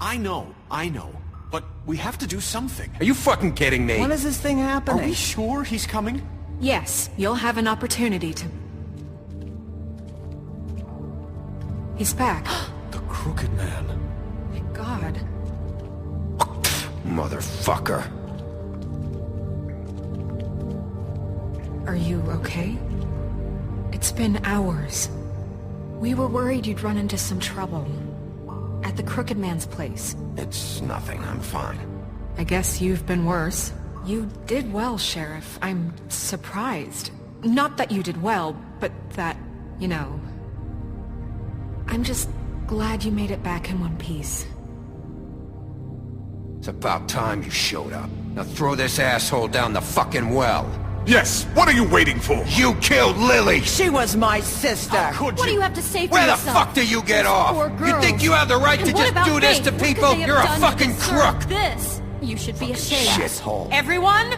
I know. But we have to do something. Are you fucking kidding me? When is this thing Are happening? we sure he's coming? Yes, you'll have an opportunity to... He's back. The Crooked Man. Thank God. Motherfucker. Are you okay? It's been hours. We were worried you'd run into some trouble. At the Crooked Man's place. It's nothing, I'm fine. I guess you've been worse. You did well, Sheriff. I'm surprised. Not that you did well, but that, you know... I'm just glad you made it back in one piece. It's about time you showed up. Now throw this asshole down the fucking well. Yes, what are you waiting for? You killed Lily! She was my sister! Could What do you have to say for Where the yourself? fuck do you get off? Poor You girls. think you have the right And to what just about do this Faith? to What could people? they have You're a done to fucking deserve crook! This. You should be ashamed. Shithole. Everyone,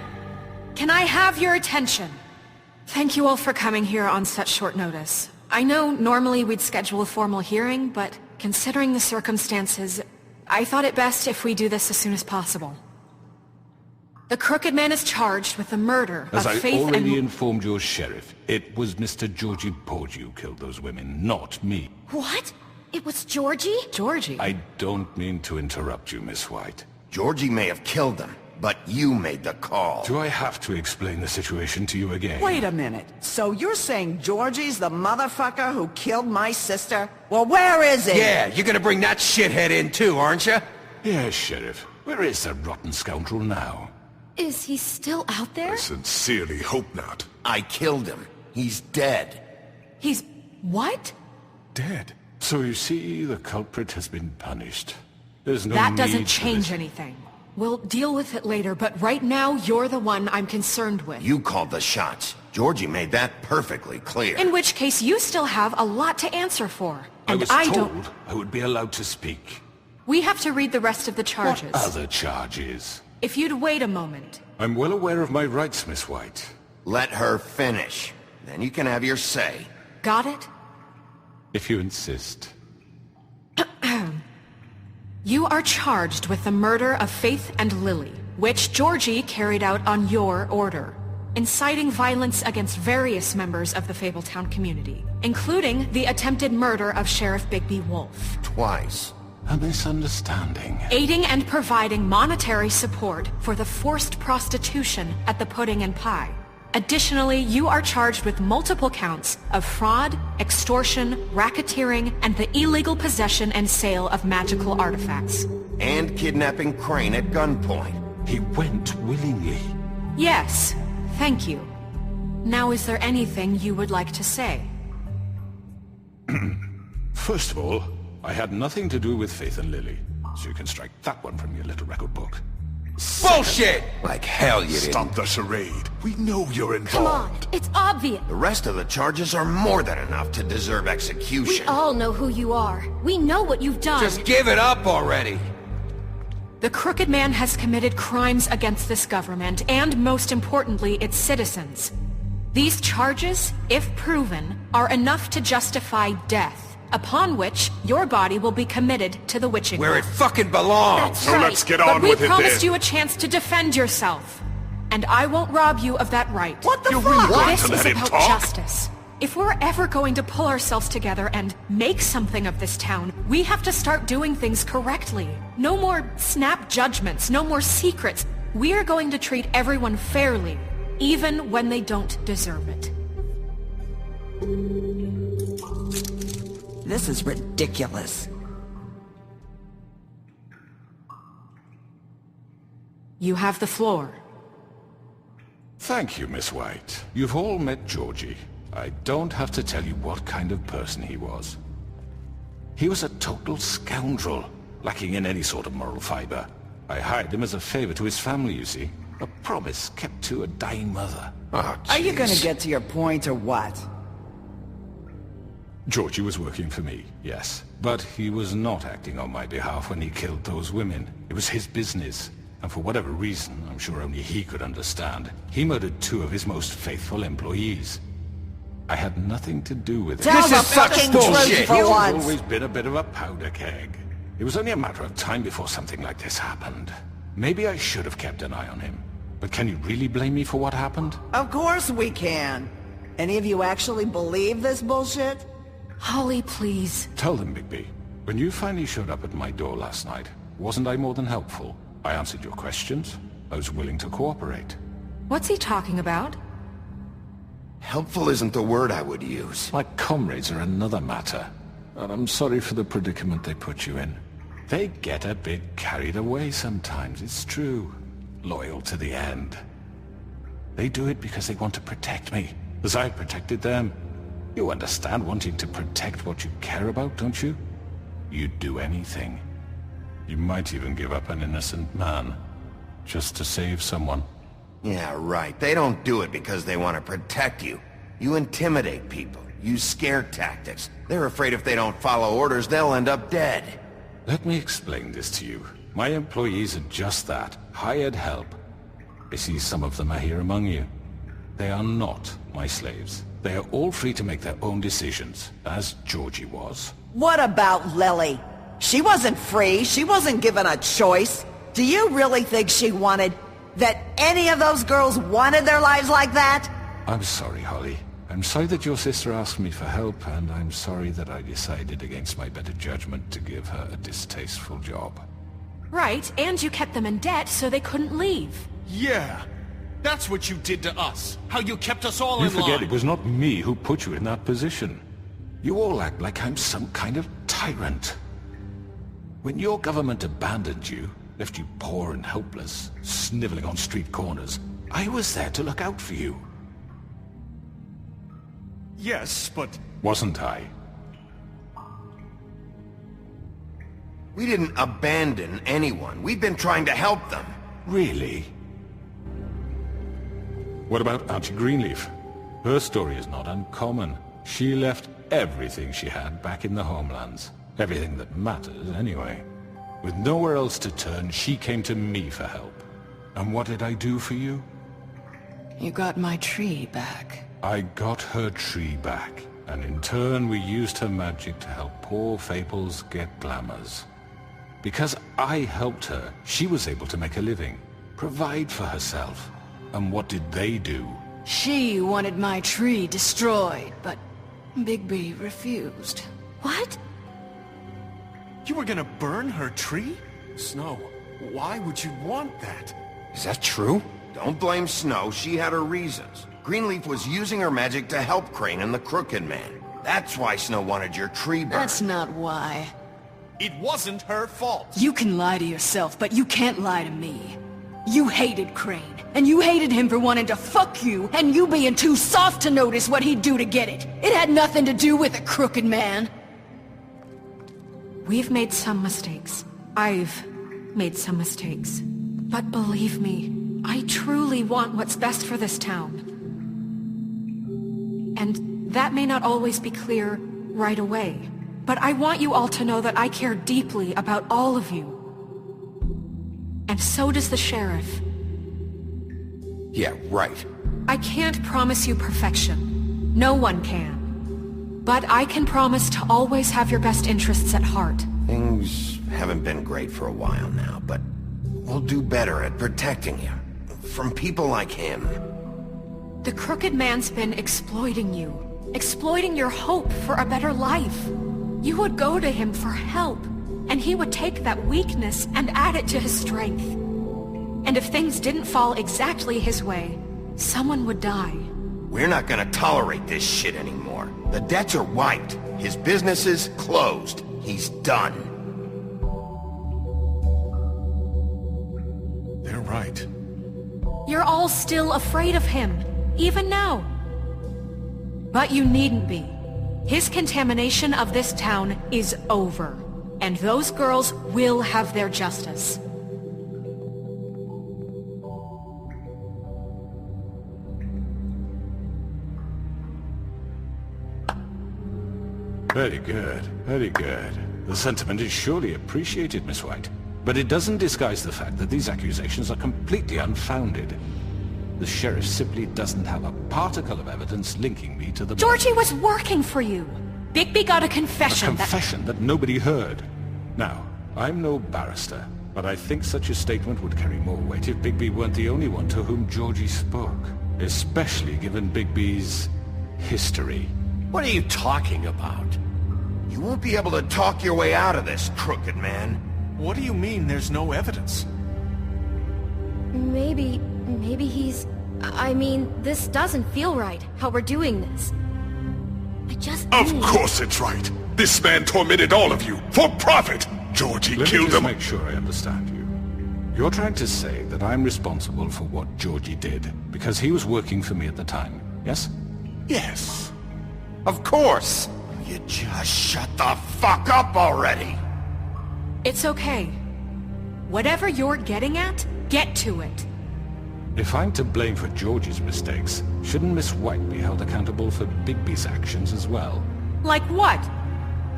can I have your attention? Thank you all for coming here on such short notice. I know normally we'd schedule a formal hearing, but considering the circumstances, I thought it best if we do this as soon as possible. The Crooked Man is charged with the murder As of I Faith already and... informed your sheriff, it was Mr. Georgie Porgy who killed those women, not me. What? It was Georgie? Georgie. I don't mean to interrupt you, Miss White. Georgie may have killed them, but you made the call. Do I have to explain the situation to you again? Wait a minute. So you're saying Georgie's the motherfucker who killed my sister? Well, where is he? Yeah, you're gonna bring that shithead in too, aren't you? Yes, Sheriff. Where is that rotten scoundrel now? Is he still out there? I sincerely hope not. I killed him. He's dead. He's... what? Dead. So you see, the culprit has been punished. There's no That need doesn't for change this. anything. We'll deal with it later, but right now, you're the one I'm concerned with. You called the shots. Georgie made that perfectly clear. In which case, you still have a lot to answer for. I And was I told don't... I would be allowed to speak. We have to read the rest of the charges. What other charges? If you'd wait a moment. I'm well aware of my rights, Miss White. Let her finish. Then you can have your say. Got it? If you insist. You are charged with the murder of Faith and Lily, which Georgie carried out on your order, inciting violence against various members of the Fabletown community, including the attempted murder of Sheriff Bigby Wolf. Twice. A misunderstanding. Aiding and providing monetary support for the forced prostitution at the Pudding and Pie. Additionally, you are charged with multiple counts of fraud, extortion, racketeering, and the illegal possession and sale of magical artifacts. And kidnapping Crane at gunpoint. He went willingly. Yes, thank you. Now, is there anything you would like to say? First of all, I had nothing to do with Faith and Lily, so you can strike that one from your little record book. Bullshit! Like hell you didn't. Stop the charade. We know you're Come on, involved. it's obvious. The rest of the charges are more than enough to deserve We execution. all know who you are. We know what you've done. Just give it up already. The Crooked Man has committed crimes against this government and, most importantly, its citizens. These charges, if proven, are enough to justify death, upon which your body will be committed to the witching Where well. it fucking belongs. That's right. Let's get But on we with it promised then. you a chance to defend yourself. And I won't rob you of that right. What the You're fuck? really going This to is let him about talk? justice. If we're ever going to pull ourselves together and make something of this town, we have to start doing things correctly. No more snap judgments, no more secrets. We are going to treat everyone fairly, even when they don't deserve it. This is ridiculous. You have the floor. Thank you, Miss White. You've all met Georgie. I don't have to tell you what kind of person he was. He was a total scoundrel, lacking in any sort of moral fiber. I hired him as a favor to his family, you see. A promise kept to a dying mother. Oh, Are you gonna jeez. get to your point or what? Georgie was working for me, yes. But he was not acting on my behalf when he killed those women. It was his business. And for whatever reason, I'm sure only he could understand, he murdered 2 of his most faithful employees. I had nothing to do with it. Tell This the is such fucking bullshit. truth for He's once. always been a bit of a powder keg. It was only a matter of time before something like this happened. Maybe I should have kept an eye on him. But can you really blame me for what happened? Of course we can. Any of you actually believe this bullshit? Holly, please. Tell them, Bigby. When you finally showed up at my door last night, wasn't I more than helpful? I answered your questions. I was willing to cooperate. What's he talking about? Helpful isn't the word I would use. My comrades are another matter. And I'm sorry for the predicament they put you in. They get a bit carried away sometimes, it's true. Loyal to the end. They do it because they want to protect me, as I protected them. You understand wanting to protect what you care about, don't you? You'd do anything. You might even give up an innocent man, just to save someone. Yeah, right. They don't do it because they want to protect you. You intimidate people, use scare tactics. They're afraid if they don't follow orders, they'll end up dead. Let me explain this to you. My employees are just that, hired help. I see some of them are here among you. They are not my slaves. They are all free to make their own decisions, as Georgie was. What about Lily? She wasn't free. She wasn't given a choice. Do you really think she wanted... that any of those girls wanted their lives like that? I'm sorry, Holly. I'm sorry that your sister asked me for help, and I'm sorry that I decided against my better judgment to give her a distasteful job. Right, and you kept them in debt so they couldn't leave. Yeah. That's what you did to us. How you kept us all in line. You forget it was not me who put you in that position. You all act like I'm some kind of tyrant. When your government abandoned you, left you poor and helpless, sniveling on street corners, I was there to look out for you. Yes, but... Wasn't I? We didn't abandon anyone. We've been trying to help them. Really? What about Auntie Greenleaf? Her story is not uncommon. She left everything she had back in the homelands. Everything that matters, anyway. With nowhere else to turn, she came to me for help. And what did I do for you? You got my tree back. I got her tree back, and in turn we used her magic to help poor Fables get glamours. Because I helped her, she was able to make a living, provide for herself. And what did they do? She wanted my tree destroyed, but Bigby refused. What? You were gonna burn her tree? Snow, why would you want that? Is that true? Don't blame Snow. She had her reasons. Greenleaf was using her magic to help Crane and the Crooked Man. That's why Snow wanted your tree burned. That's not why. It wasn't her fault. You can lie to yourself, but you can't lie to me. You hated Crane, and you hated him for wanting to fuck you, and you being too soft to notice what he'd do to get it. It had nothing to do with the Crooked Man. We've made some mistakes. I've made some mistakes. But believe me, I truly want what's best for this town. And that may not always be clear right away. But I want you all to know that I care deeply about all of you. And so does the sheriff. Yeah, right. I can't promise you perfection. No one can. But I can promise to always have your best interests at heart. Things haven't been great for a while now, but we'll do better at protecting you. From people like him. The Crooked Man's been exploiting you. Exploiting your hope for a better life. You would go to him for help, and he would take that weakness and add it to his strength. And if things didn't fall exactly his way, someone would die. We're not gonna tolerate this shit anymore. The debts are wiped. His business is closed. He's done. They're right. You're all still afraid of him, even now. But you needn't be. His contamination of this town is over, and those girls will have their justice. Very good, very good. The sentiment is surely appreciated, Miss White. But it doesn't disguise the fact that these accusations are completely unfounded. The sheriff simply doesn't have a particle of evidence linking me to the... Georgie was working for you. Bigby got a confession A confession that nobody heard. Now, I'm no barrister, but I think such a statement would carry more weight if Bigby weren't the only one to whom Georgie spoke. Especially given Bigby's history. What are you talking about? You won't be able to talk your way out of this, crooked man. What do you mean there's no evidence? Maybe he's... I mean, this doesn't feel right, how we're doing this. I just Of need... course it's right. This man tormented all of you, for profit! Georgie Let me killed just him. make sure I understand you. You're trying to say that I'm responsible for what Georgie did, because he was working for me at the time, yes? Yes. Of course! You just shut the fuck up already! It's okay. Whatever you're getting at, get to it. If I'm to blame for Georgie's mistakes, shouldn't Miss White be held accountable for Bigby's actions as well? Like what?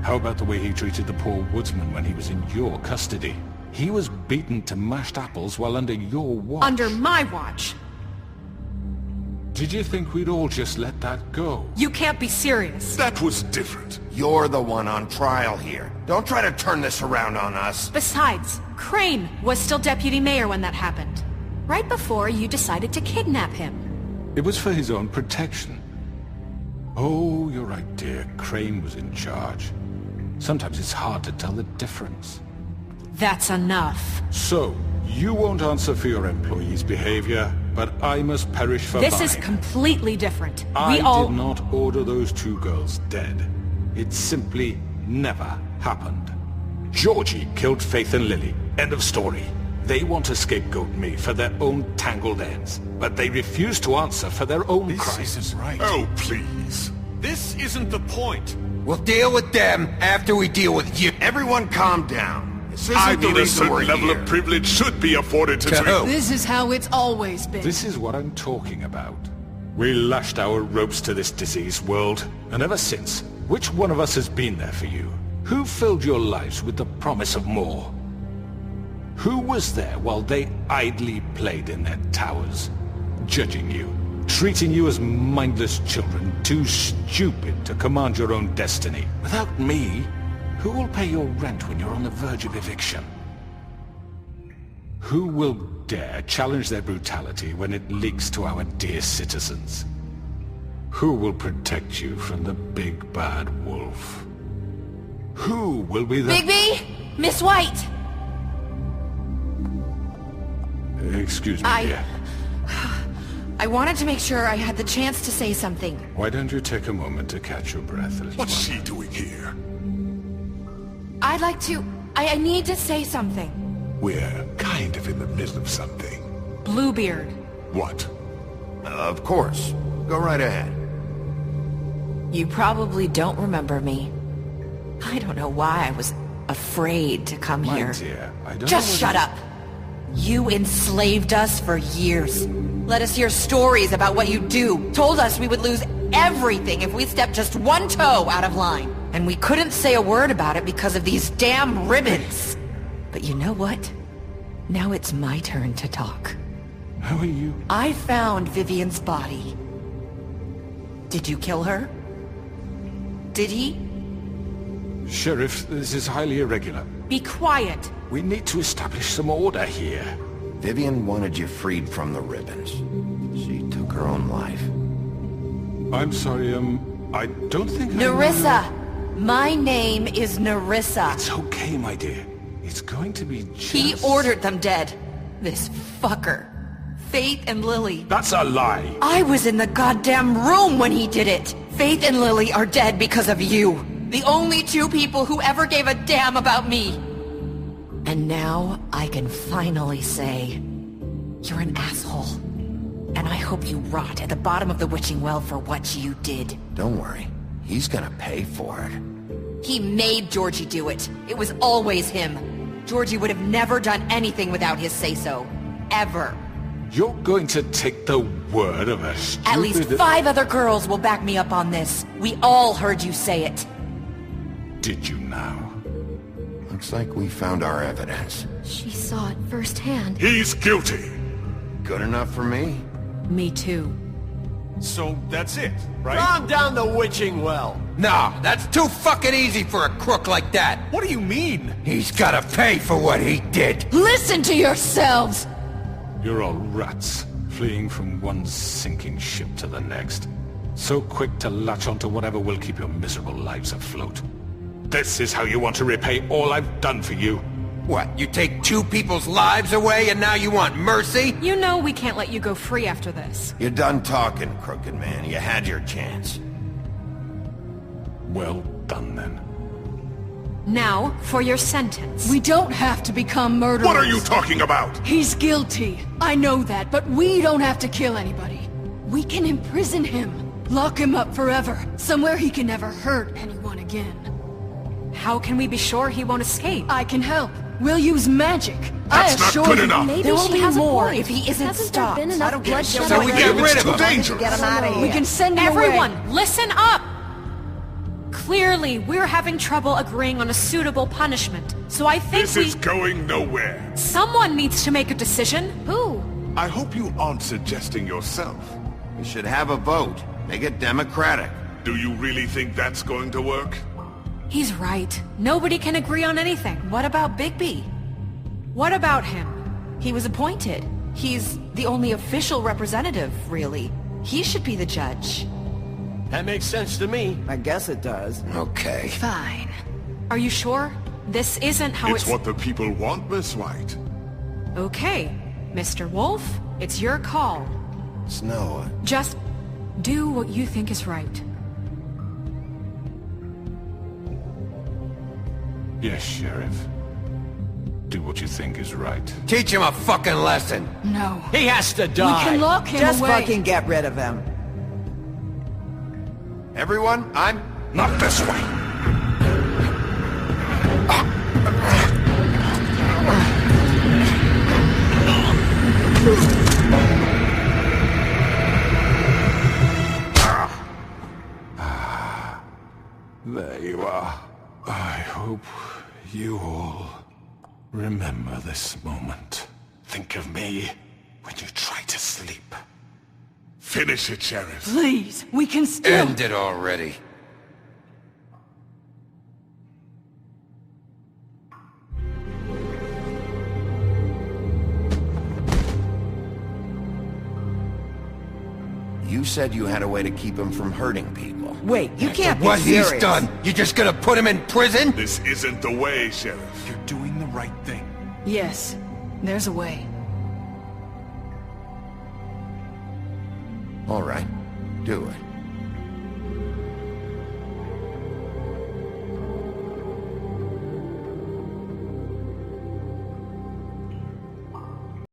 How about the way he treated the poor woodsman when he was in your custody? He was beaten to mashed apples while under your watch. Under my watch. Did you think we'd all just let that go? You can't be serious. That was different. You're the one on trial here. Don't try to turn this around on us. Besides, Crane was still deputy mayor when that happened. Right before you decided to kidnap him. It was for his own protection. Oh, you're right, dear. Crane was in charge. Sometimes it's hard to tell the difference. That's enough. So, you won't answer for your employees' behavior, but I must perish for This mine. is completely different. I We all... did not order those two girls dead. It simply never happened. Georgie killed Faith and Lily. End of story. They want to scapegoat me for their own tangled ends, but they refuse to answer for their own This crimes. isn't right. Oh, please. This isn't the point. We'll deal with them after we deal with you. Everyone calm down. This isn't I the mean, a reason we're certain level here. of privilege should be afforded to... To who? This is how it's always been. This is what I'm talking about. We lashed our ropes to this diseased world, and ever since, which one of us has been there for you? Who filled your lives with the promise of more? Who was there while they idly played in their towers, judging you, treating you as mindless children, too stupid to command your own destiny? Without me, who will pay your rent when you're on the verge of eviction? Who will dare challenge their brutality when it leaks to our dear citizens? Who will protect you from the big bad wolf? Who will be the... Bigby! Miss White! Excuse me, dear. I wanted to make sure I had the chance to say something. Why don't you take a moment to catch your breath, little What's one? she doing here? I'd like to... I need to say something. We're kind of in the middle of something. Bluebeard. What? Of course. Go right ahead. You probably don't remember me. I don't know why I was afraid to come My here. dear, I don't Just know shut up. You enslaved us for years. Let us hear stories about what you do. Told us we would lose everything if we stepped just one toe out of line. And we couldn't say a word about it because of these damn ribbons. But you know what? Now it's my turn to talk. How are you? I found Vivian's body. Did you kill her? Did he? Sheriff, this is highly irregular. Be quiet. We need to establish some order here. Vivian wanted you freed from the ribbons. She took her own life. I'm sorry, I don't think I know Nerissa! My name is Nerissa. It's okay, my dear. It's going to be just... He ordered them dead. This fucker. Faith and Lily. That's a lie! I was in the goddamn room when he did it. Faith and Lily are dead because of you. The only two people who ever gave a damn about me. And now I can finally say, you're an asshole. And I hope you rot at the bottom of the witching well for what you did. Don't worry. He's gonna pay for it. He made Georgie do it. It was always him. Georgie would have never done anything without his say-so. Ever. You're going to take the word of a stupid... At least 5 other girls will back me up on this. We all heard you say it. Did you now? Looks like we found our evidence. She saw it firsthand. He's guilty. Good enough for me? Me too. So that's it, right? Calm down the witching well. No, that's too fucking easy for a crook like that. What do you mean? He's gotta pay for what he did. Listen to yourselves! You're all rats, fleeing from one sinking ship to the next. So quick to latch onto whatever will keep your miserable lives afloat. This is how you want to repay all I've done for you? What, you take two people's lives away and now you want mercy? You know we can't let you go free after this. You're done talking, crooked man. You had your chance. Well done, then. Now, for your sentence. We don't have to become murderers. What are you talking about? He's guilty. I know that, but we don't have to kill anybody. We can imprison him. Lock him up forever. Somewhere he can never hurt anyone again. How can we be sure he won't escape? I can help. We'll use magic. That's not good enough. Maybe There will she be has more a point. if he isn't Hasn't stopped. there been enough bloodshed So we already? get rid It's of too him. dangerous. Get him out of here. We can send him Everyone, away. listen up! Clearly, we're having trouble agreeing on a suitable punishment, so I think This is going nowhere. Someone needs to make a decision. Who? I hope you aren't suggesting yourself. We should have a vote. Make it democratic. Do you really think that's going to work? He's right. Nobody can agree on anything. What about Bigby? What about him? He was appointed. He's the only official representative, really. He should be the judge. That makes sense to me. I guess it does. Okay. Fine. Are you sure? This isn't how It's what the people want, Miss White. Okay, Mr. Wolf, it's your call. Snow, Just do what you think is right. Yes, Sheriff. Do what you think is right. teach him a fucking lesson. No. He has to We die. can lock him Just away. fucking get rid of him. Everyone, I'm... Not this way! There you are. I hope you all remember this moment. Think of me when you try to sleep. Finish it, Sheriff. Please, we can still... End it already. You said you had a way to keep him from hurting people. Wait, you can't be What serious. he's done, you just gonna put him in prison? This isn't the way, Sheriff. You're doing the right thing. Yes, there's a way. All right, do it.